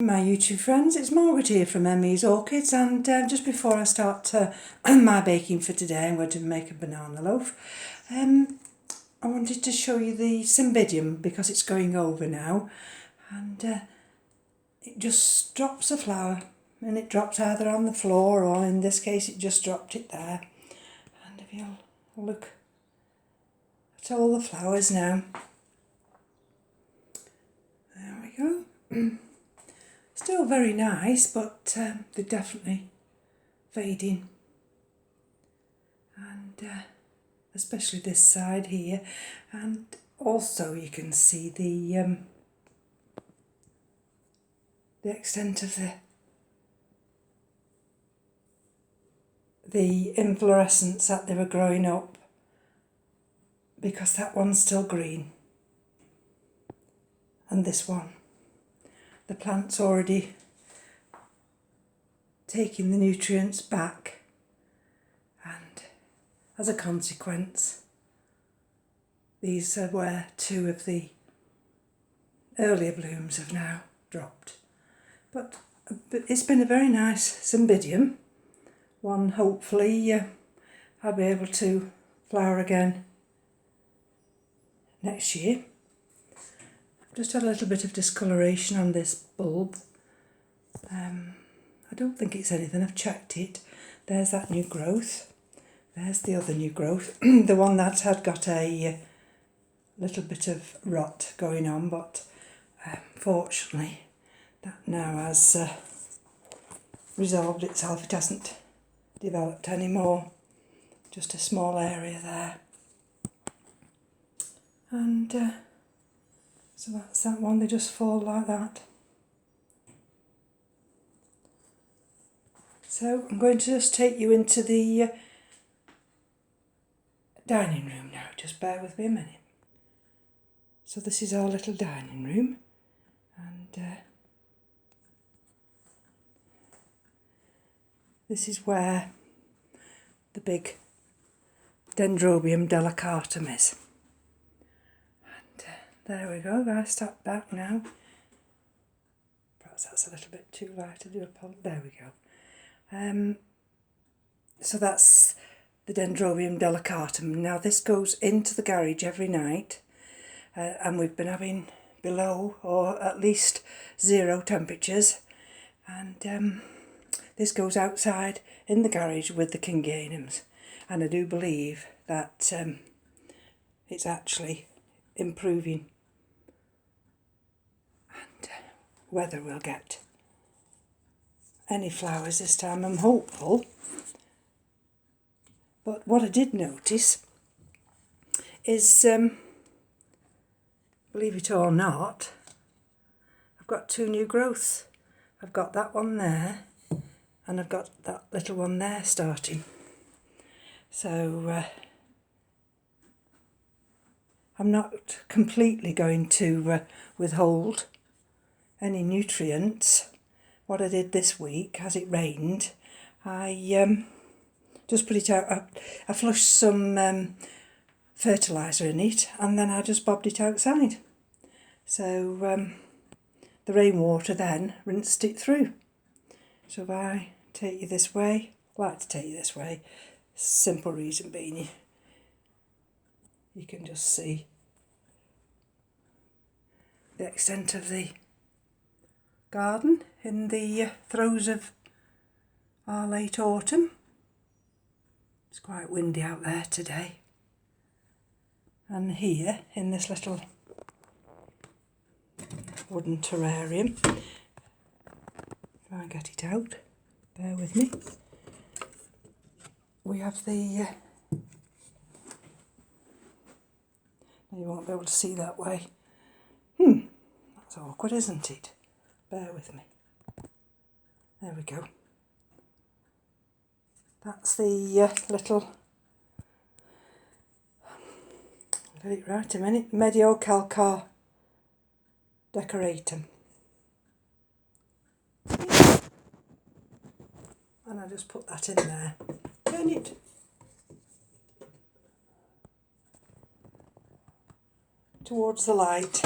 My YouTube friends, it's Margaret here from M.E.s Orchids, and just before I start my baking for today, I'm going to make a banana loaf. I wanted to show you the Cymbidium because it's going over now, and it just drops a flower, and it drops either on the floor or in this case it just dropped it there. And if you'll look at all the flowers now, there we go. Still very nice, but they're definitely fading, and especially this side here, and also you can see the extent of the inflorescence that they were growing up, because that one's still green, and this one, the plant's already taking the nutrients back, and as a consequence these are where two of the earlier blooms have now dropped. But it's been a very nice Cymbidium one. Hopefully I'll be able to flower again next year. Just had a little bit of discoloration on this bulb. I don't think it's anything, I've checked it. There's that new growth. There's the other new growth. The one that had got a little bit of rot going on, but fortunately that now has resolved itself. It hasn't developed anymore. Just a small area there. And so that's that one, they just fall like that. So I'm going to just take you into the dining room now, just bear with me a minute. So this is our little dining room, and this is where the big Dendrobium delicatum is. There we go, I step back now. Perhaps that's a little bit too light, I do apologize. There we go. So that's the Dendrobium delicatum. Now this goes into the garage every night, and we've been having below or at least 0 temperatures, and this goes outside in the garage with the Cymbidiums, and I do believe that it's actually improving. Whether we'll get any flowers this time, I'm hopeful. But what I did notice is, believe it or not, I've got 2 new growths. I've got that one there, and I've got that little one there starting. So I'm not completely going to withhold any nutrients. What I did this week, as it rained, I just put it out. I flushed some fertiliser in it, and then I just bobbed it outside. So the rainwater then rinsed it through. So if I take you this way, I like to take you this way, simple reason being you can just see the extent of the garden in the throes of our late autumn. It's quite windy out there today. And here in this little wooden terrarium, if I get it out, bear with me, we have the now you won't be able to see that way. That's awkward, isn't it? Bear with me. There we go. That's the little, I'll get it right a minute, Mediocalcar decoratum. And I just put that in there. Turn it. Towards the light.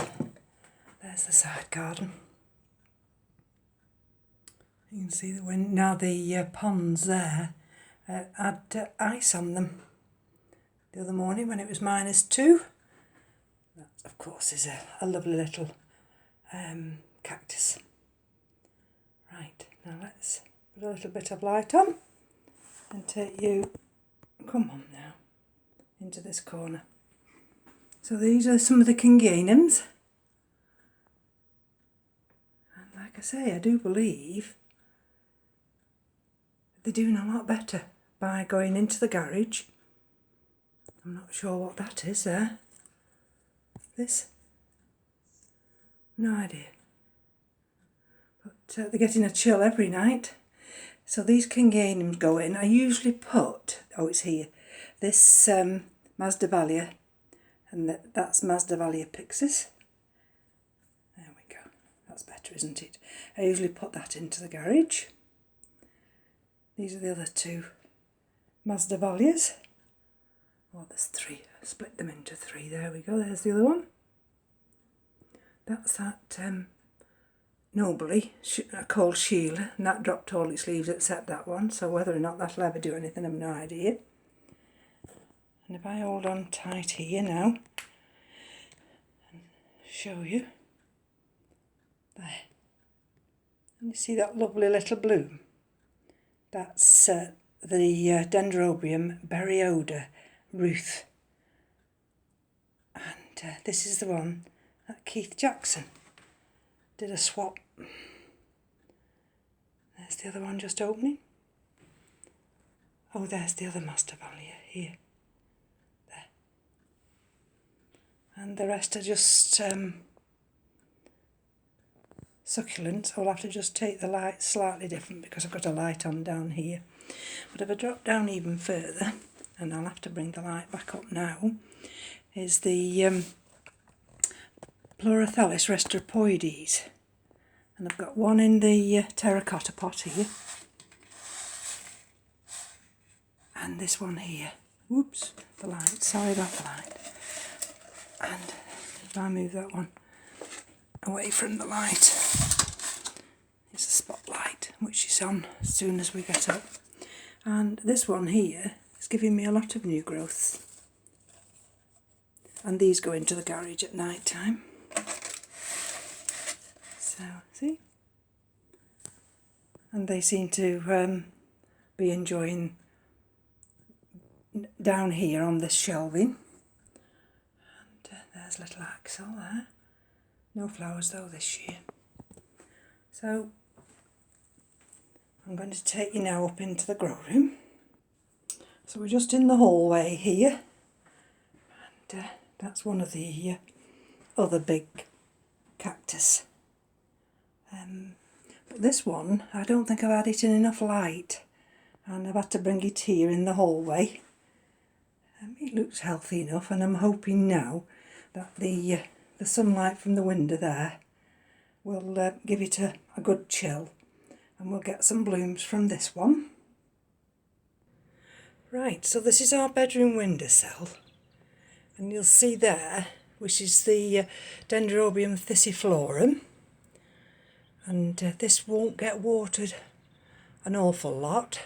There's the side garden. You can see that when now the ponds there had ice on them the other morning when it was -2. That, of course, is a lovely little cactus. Right, now let's put a little bit of light on and take you, come on now, into this corner. So these are some of the Cymbidiums. And like I say, I do believe they're doing a lot better by going into the garage. I'm not sure what that is there. This? No idea. But they're getting a chill every night. So these Cymbidiums go in. I usually put, oh it's here, this Masdevallia, and that's Masdevallia Pixis. There we go. That's better, isn't it? I usually put that into the garage. These are the other two Masdevallias. Oh, there's 3. I split them into 3. There we go. There's the other one. That's that Nobly called Sheila, and that dropped all its leaves except that one. So whether or not that'll ever do anything, I've no idea. And if I hold on tight here now and show you, there. And you see that lovely little bloom? That's the Dendrobium Berryoda Ruth. And this is the one that Keith Jackson did a swap. There's the other one just opening. Oh, there's the other Masdevallia here. There. And the rest are just succulents. I'll have to just take the light slightly different because I've got a light on down here. But if I drop down even further, and I'll have to bring the light back up now, is the Pleurophthalus restropoides. And I've got one in the terracotta pot here. And this one here. Whoops, the light. Sorry about the light. And if I move that one away from the light, it's a spotlight, which is on as soon as we get up. And this one here is giving me a lot of new growths. And these go into the garage at night time. So, see? And they seem to be enjoying down here on this shelving. And there's little Axel there. No flowers though this year. So, I'm going to take you now up into the grow room. So we're just in the hallway here. And that's one of the other big cactus. But this one, I don't think I've had it in enough light, and I've had to bring it here in the hallway. It looks healthy enough, and I'm hoping now that the sunlight from the window there will give it a good chill, and we'll get some blooms from this one. Right, so this is our bedroom windowsill, and you'll see there, which is the Dendrobium thysiflorum. And this won't get watered an awful lot,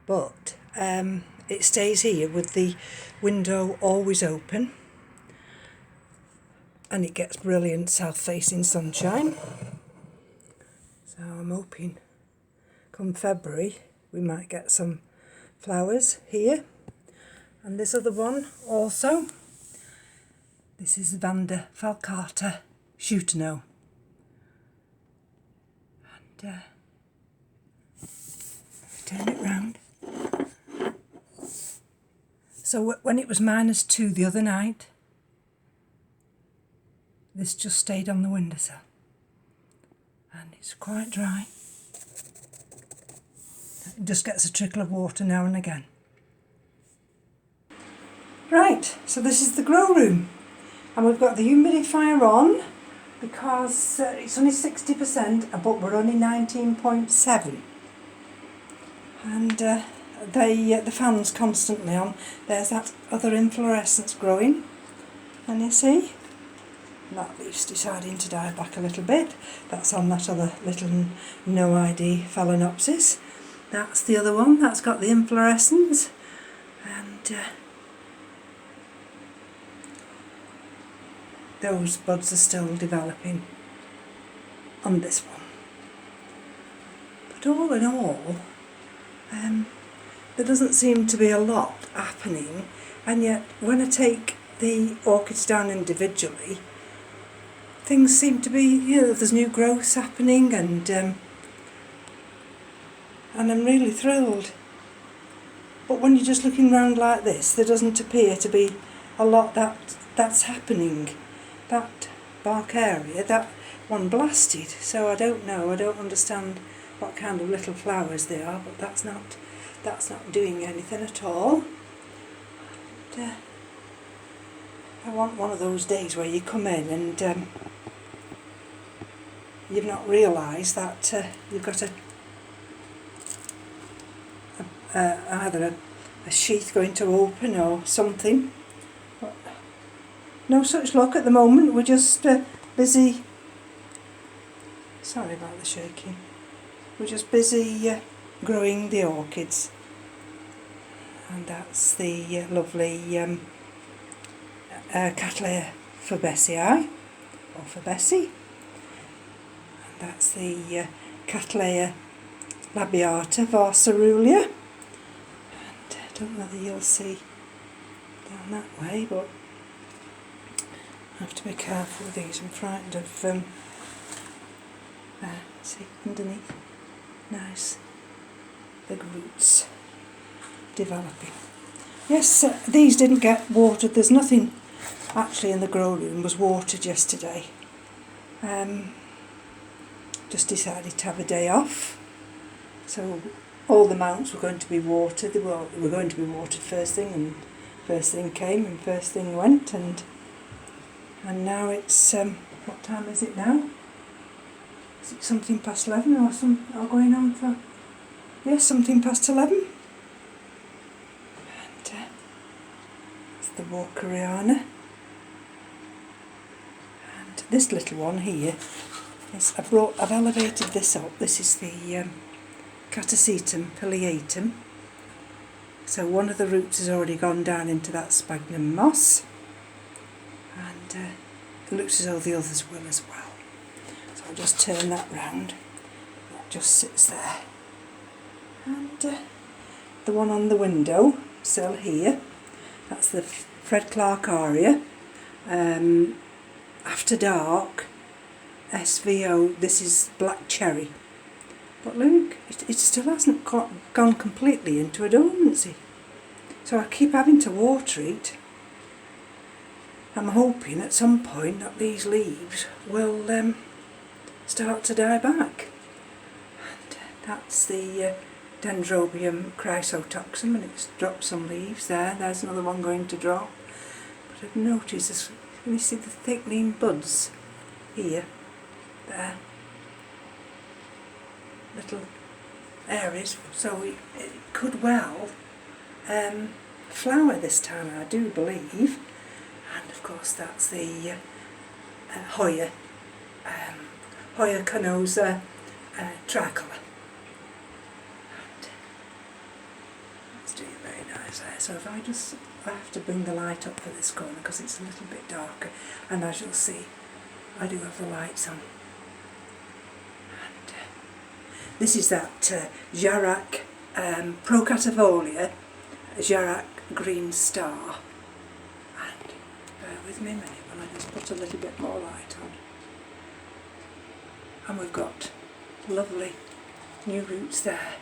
but it stays here with the window always open, and it gets brilliant south-facing sunshine. So I'm hoping come February we might get some flowers here. And this other one also, this is Vanda falcata Schutano. Turn it round. So when it was -2 the other night, this just stayed on the windowsill, and it's quite dry. It just gets a trickle of water now and again. Right, so this is the grow room, and we've got the humidifier on because it's only 60%, but we're only 19.7. And the fan's constantly on. There's that other inflorescence growing, and you see, That leaf's deciding to die back a little bit. That's on that other little no ID phalaenopsis. That's the other one, that's got the inflorescence. And those buds are still developing on this one. But all in all, there doesn't seem to be a lot happening, and yet when I take the orchids down individually, things seem to be, there's new growths happening, and I'm really thrilled. But when you're just looking round like this, there doesn't appear to be a lot that's happening. That bark area, that one blasted, so I don't know, I don't understand what kind of little flowers they are, but that's not doing anything at all. And, I want one of those days where you come in and you've not realised that you've got either a sheath going to open or something. But no such luck at the moment. We're just busy. Sorry about the shaking. We're just busy growing the orchids, and that's the lovely Cattleya Fabaceae, or Fabaceae. That's the Cattleya labiata varsarulia, and I don't know whether you'll see down that way, but I have to be careful with these. I'm frightened of see underneath, nice big roots developing. Yes, these didn't get watered. There's nothing actually in the grow room was watered yesterday. Just decided to have a day off, so all the mounts were going to be watered. They were going to be watered first thing, and first thing came and first thing went, and now it's what time is it now? Is it something past 11 or going on for? Yes, something past 11. And that's the Walkeriana. And this little one here is I've elevated this up. This is the Catasetum pileatum. So one of the roots has already gone down into that sphagnum moss, and it looks as though the others will as well. So I'll just turn that round. That just sits there. And the one on the window sill here, that's the Fred Clark aria. After dark, SVO, this is black cherry. But look, it still hasn't gone completely into a dormancy. So I keep having to water it. I'm hoping at some point that these leaves will start to die back. And that's the Dendrobium chrysotoxum, and it's dropped some leaves there. There's another one going to drop. But I've noticed this, can you see the thickening buds here, there, little areas, so it could well flower this time, I do believe. And of course that's the Hoya canosa tricolour. It's doing very nice there. So if I have to bring the light up for this corner because it's a little bit darker, and as you'll see, I do have the lights on. And this is that Jarac Procatavolia, Jarac Green Star. And bear with me a minute when I just put a little bit more light on. And we've got lovely new roots there.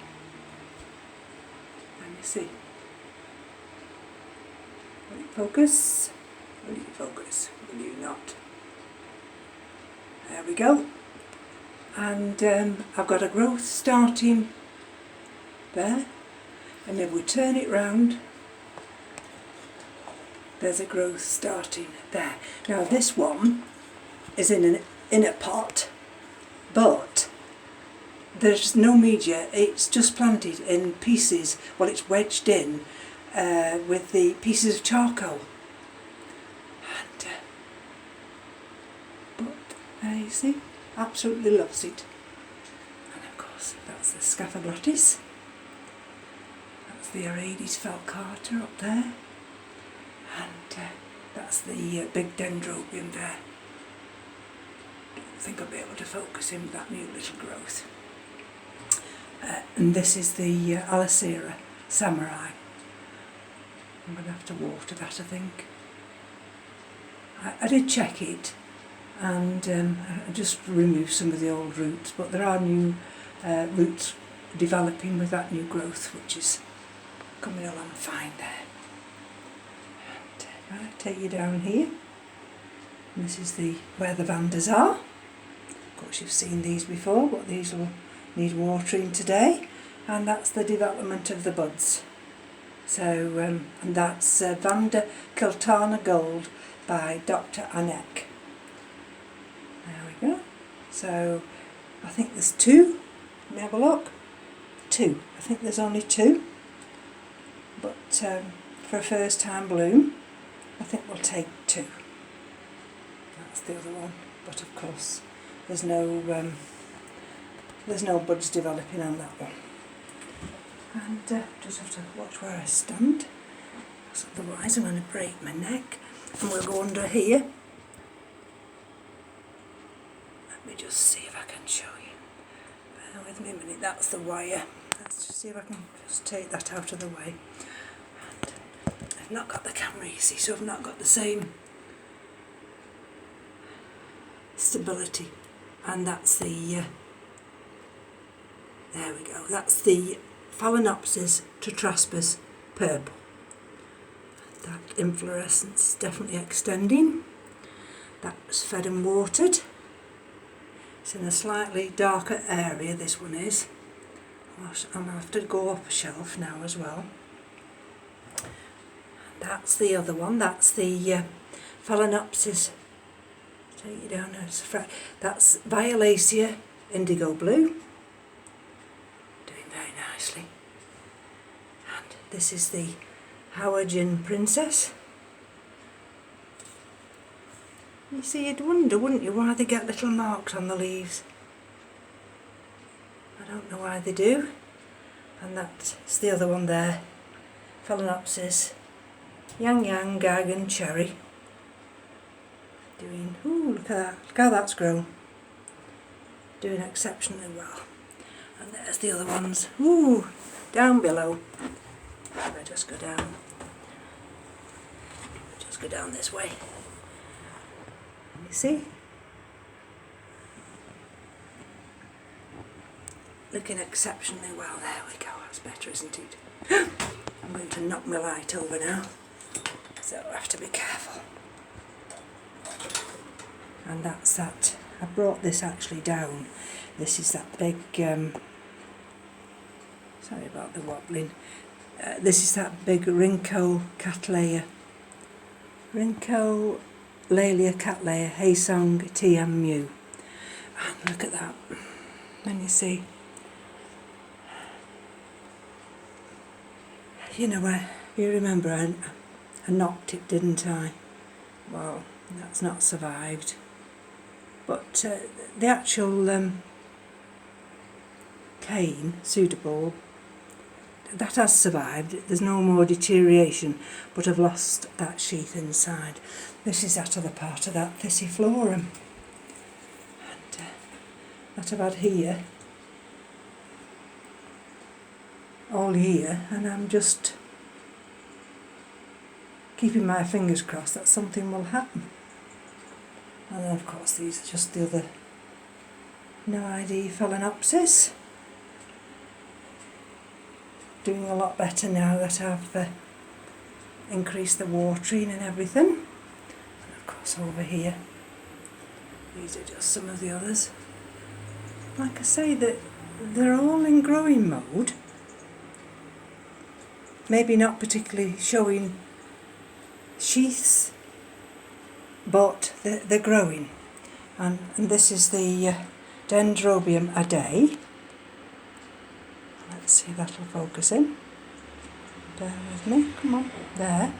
Let me see. Will you focus? Will you focus? Will you not? There we go. And I've got a growth starting there, and if we turn it round, there's a growth starting there. Now this one is in a pot, but there's no media. It's just planted in pieces. Well, it's wedged in with the pieces of charcoal. And There you see, absolutely loves it. And of course that's the Scaphoglottis. That's the Orchids falcata up there. And that's the big dendrobium there. I think I'll be able to focus in that new little growth. And this is the Alicera samurai. I'm going to have to water that, I think. I did check it and I just removed some of the old roots, but there are new roots developing with that new growth, which is coming along fine there. And I'll take you down here. And this is where the vandas are. Of course you've seen these before, but these will need watering today. And that's the development of the buds. So, and that's Vanda Kiltana Gold by Dr. Anek. There we go. So, I think there's 2. Let me have a look. 2. I think there's only 2. But for a first time bloom, I think we'll take 2. That's the other one. But of course, there's no buds developing on that one. And just have to watch where I stand, because otherwise I'm going to break my neck. And we'll go under here. Let me just see if I can show you. Bear with me a minute, that's the wire. Let's just see if I can just take that out of the way. And I've not got the camera, you see, so I've not got the same stability. And that's the, there we go, that's the Phalaenopsis tetraspis purple. That inflorescence is definitely extending. That's fed and watered. It's in a slightly darker area, this one is. I'll have to go up a shelf now as well. That's the other one, that's the Phalaenopsis. Take you down there. That's Violacea indigo blue. Doing very nicely. And this is the Howardin Princess. You see, you'd wonder, wouldn't you, why they get little marks on the leaves. I don't know why they do. And that's the other one there, Phalaenopsis, Yang Yang, Gag and Cherry. Doing, ooh, look at that, look how that's grown. Doing exceptionally well. And there's the other ones, ooh, down below. If I just go down. Just go down this way. You see? Looking exceptionally well. There we go, that's better, isn't it? I'm going to knock my light over now, so I have to be careful. And that's that. I brought this actually down. This is that big, sorry about the wobbling. This is that big Rinco Cattleya. Rinco Laelia Cattleya, Haesong TM Mu. And look at that. And you see, you know, you remember I knocked it, didn't I? Well, that's not survived. But the actual cane, pseudobulb, that has survived. There's no more deterioration, but I've lost that sheath inside. This is that other part of that Thissiflorum. And that I've had here all year, and I'm just keeping my fingers crossed that something will happen. And then of course these are just the other No ID Phalaenopsis. Doing a lot better now that I've increased the watering and everything. And of course over here, these are just some of the others. Like I say, that they're all in growing mode. Maybe not particularly showing sheaths, but they're growing. And this is the Dendrobium Adae. Let's see if that'll focus in. Bear with me, come on, there.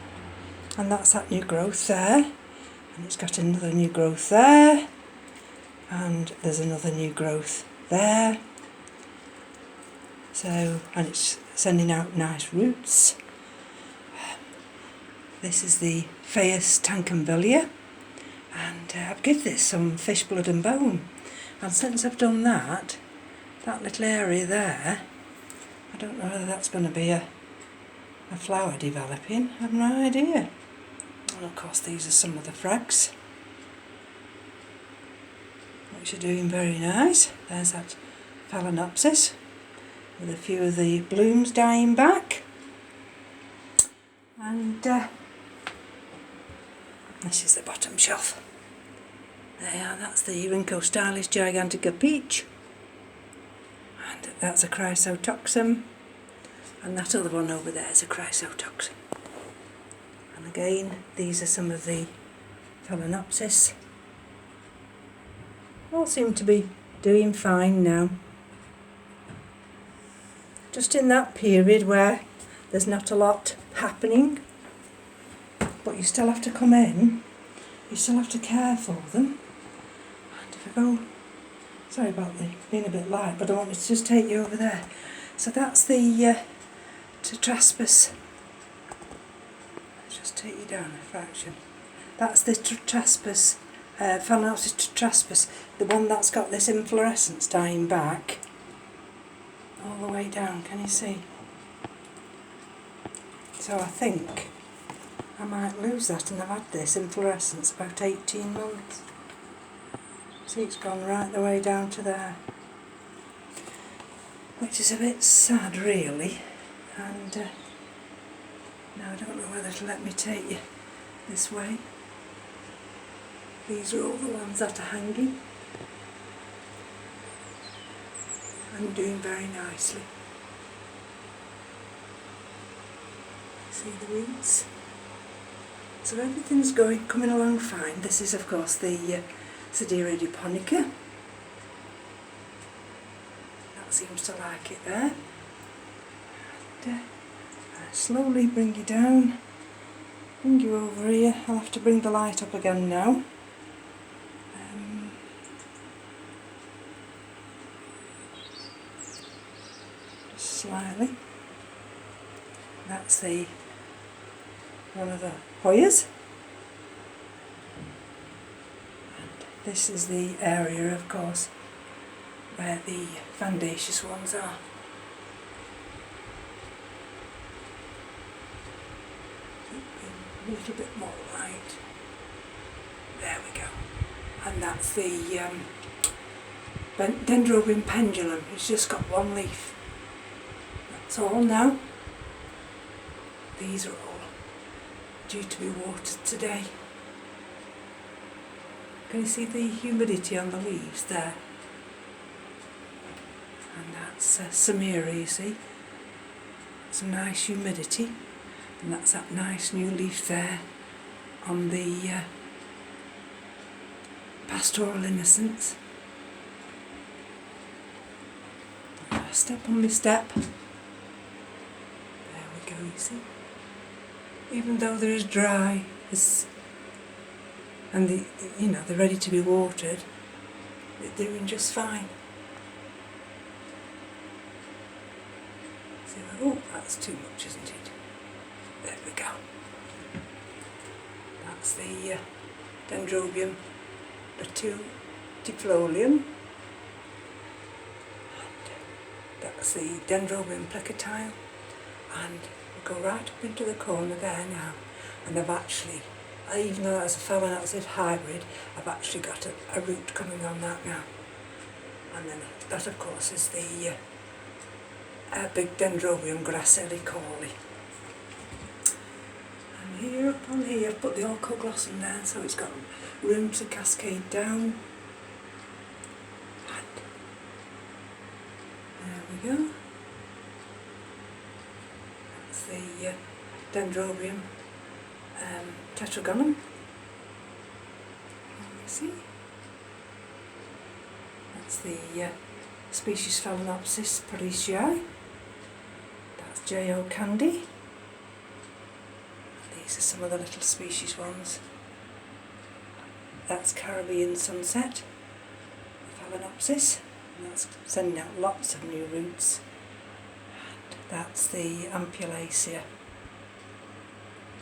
And that's that new growth there. And it's got another new growth there. and there's another new growth there. So, and it's sending out nice roots. This is the M.E.s Tankenvillia, and I've given this some fish blood and bone, and since I've done that, that little area there, I don't know whether that's going to be a flower developing, I have no idea. And of course these are some of the frags, which are doing very nice. There's that Phalaenopsis with a few of the blooms dying back, and this is the bottom shelf. There, that's the Rhynchostylis gigantica peach, and that's a Chrysotoxum, and that other one over there is a Chrysotoxum. And again, these are some of the Phalaenopsis. All seem to be doing fine now. Just in that period where there's not a lot happening, but you still have to come in, you still have to care for them. And if I go, sorry about the being a bit light, but I want me to just take you over there. So that's the Tetraspis. Let's just take you down a fraction. That's the Tetraspis, Phalaenopsis tetraspis, the one that's got this inflorescence dying back all the way down, can you see? So I think I might lose that, and I've had this inflorescence about 18 months. See, it's gone right the way down to there, which is a bit sad really. And now I don't know whether it'll let me take you this way. These are all the ones that are hanging and doing very nicely. See the roots? So everything's coming along fine. This is of course the Siderea japonica. That seems to like it there. And I slowly bring you down, bring you over here. I'll have to bring the light up again now. Slightly. That's one of the Hoyas. And this is the area, of course, where the fandaceous ones are. A little bit more light. There we go. And that's the Dendrobium pendulum. It's just got one leaf. That's all now. These are all due to be watered today. Can you see the humidity on the leaves there? And that's Samira, you see. Some nice humidity. And that's that nice new leaf there on the Pastoral Innocence. Step on my step. There we go, you see. Even though they're as dry as, and they're ready to be watered, they're doing just fine. So, oh, that's too much, isn't it? There we go. That's the Dendrobium reticulatum. That's the Dendrobium plicatile, and we'll go right up into the corner there now. And I've actually, even though that's a Phalaenopsis hybrid, I've actually got a root coming on that now. And then that of course is the big Dendrobium gracillicoli. And here up on here I've put the Orchid there, so it's got room to cascade down. There we go. That's the Dendrobium tetragonum. You see? That's the species Phalaenopsis parisiae. That's J.O. Candy. These are some of the little species ones. That's Caribbean Sunset. Phalaenopsis, and that's sending out lots of new roots. And that's the Ampullaceae.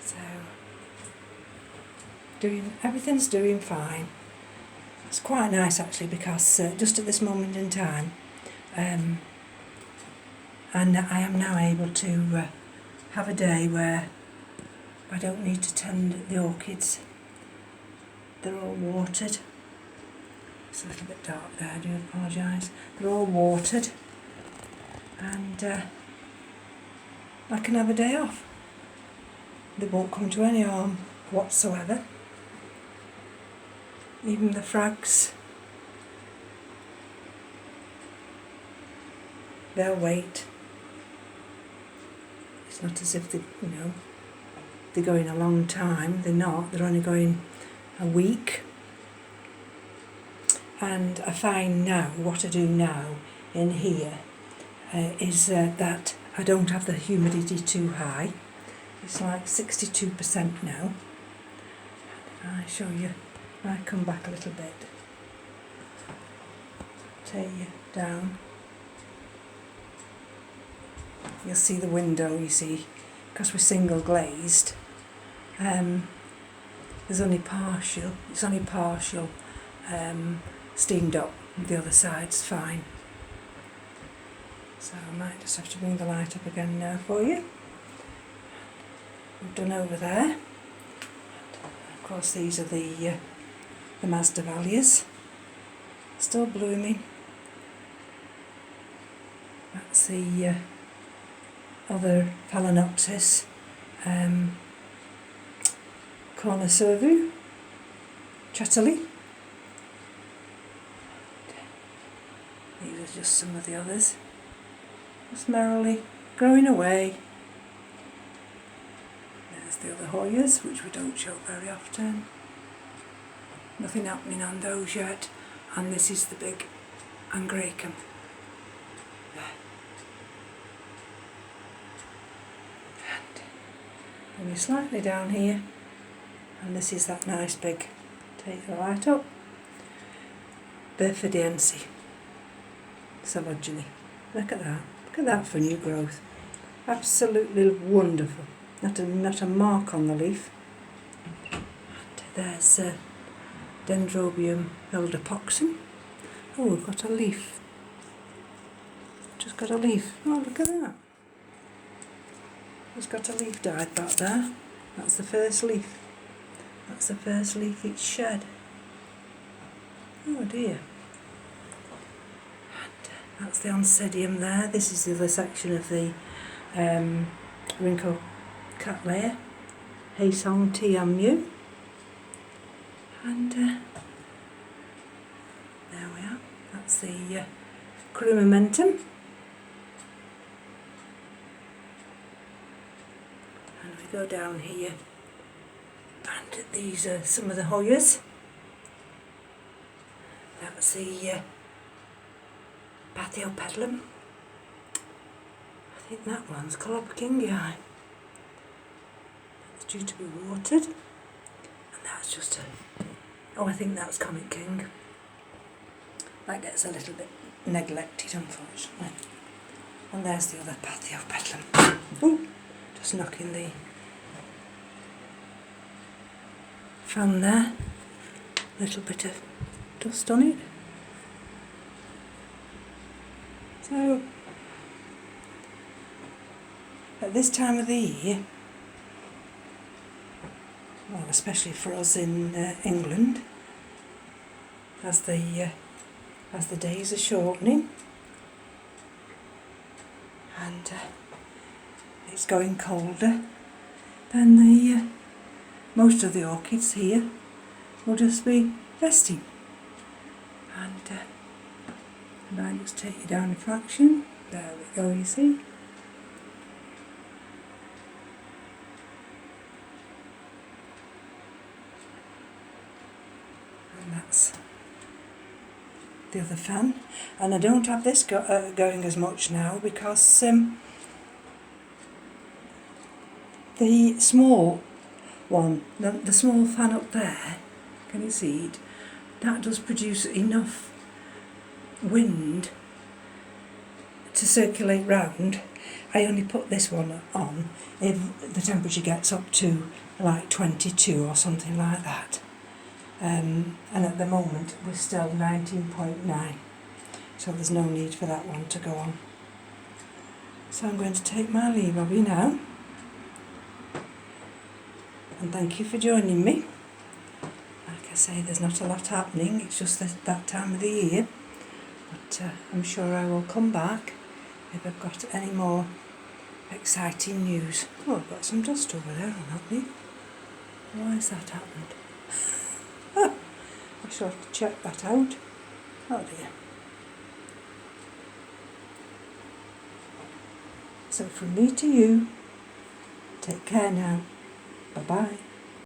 So everything's doing fine. It's quite nice actually, because just at this moment in time, and I am now able to have a day where I don't need to tend the orchids. They're all watered. It's a little bit dark there, I do apologise. They're all watered, and I can have a day off. They won't come to any harm whatsoever. Even the frags, they'll wait. It's not as if they're going a long time. They're not. They're only going a week. And I find now, what I do now in here is that I don't have the humidity too high. It's like 62% now. I show you, I come back a little bit, take you down. You'll see the window, you see, because we're single glazed. It's only partial steamed up, the other side's fine. So I might just have to bring the light up again now for you. We've done over there. Of course, these are the Masdevallias, still blooming. That's the other Phalaenopsis, Cornocervu, Chatterley. These are just some of the others, just merrily growing away. There's the other Hoyas, which we don't show very often. Nothing happening on those yet. And this is the big Angraecum. There. And only slightly down here. And this is that nice big, take the light up, Berfidiense. Phylogeny. Look at that. Look at that for new growth. Absolutely wonderful. Not a mark on the leaf. And there's Dendrobium hildepoxum. Oh, we've got a leaf. Just got a leaf. Oh, look at that. It's got a leaf died back there. That's the first leaf. That's the first leaf it's shed. Oh dear. That's the Oncidium there. This is the other section of the Rinco Cattleya, Haesong Tiamu. And there we are. That's the Crumomentum. And we go down here, and these are some of the Hoyas. That's the Pathiopedilum. I think that one's Colobkingii. It's due to be watered. And that's just I think that's Comet King. That gets a little bit neglected, unfortunately. And there's the other Pathiopedilum. Ooh, just knocking the fan there. Little bit of dust on it. So, at this time of the year, well, especially for us in England, as the days are shortening and it's going colder, then the most of the orchids here will just be resting. And I just take you down a fraction. There we go, you see. And that's the other fan. And I don't have this going as much now because the small one, the small fan up there, can you see it? That does produce enough wind to circulate round, I only put this one on if the temperature gets up to like 22 or something like that. And at the moment we're still 19.9, so there's no need for that one to go on. So I'm going to take my leave of you now, and thank you for joining me. Like I say, there's not a lot happening, it's just that time of the year, but I'm sure I will come back if I've got any more exciting news. Oh, I've got some dust over there on that leaf. Why has that happened? I shall have to check that out. Oh dear. So from me to you, take care now. Bye bye.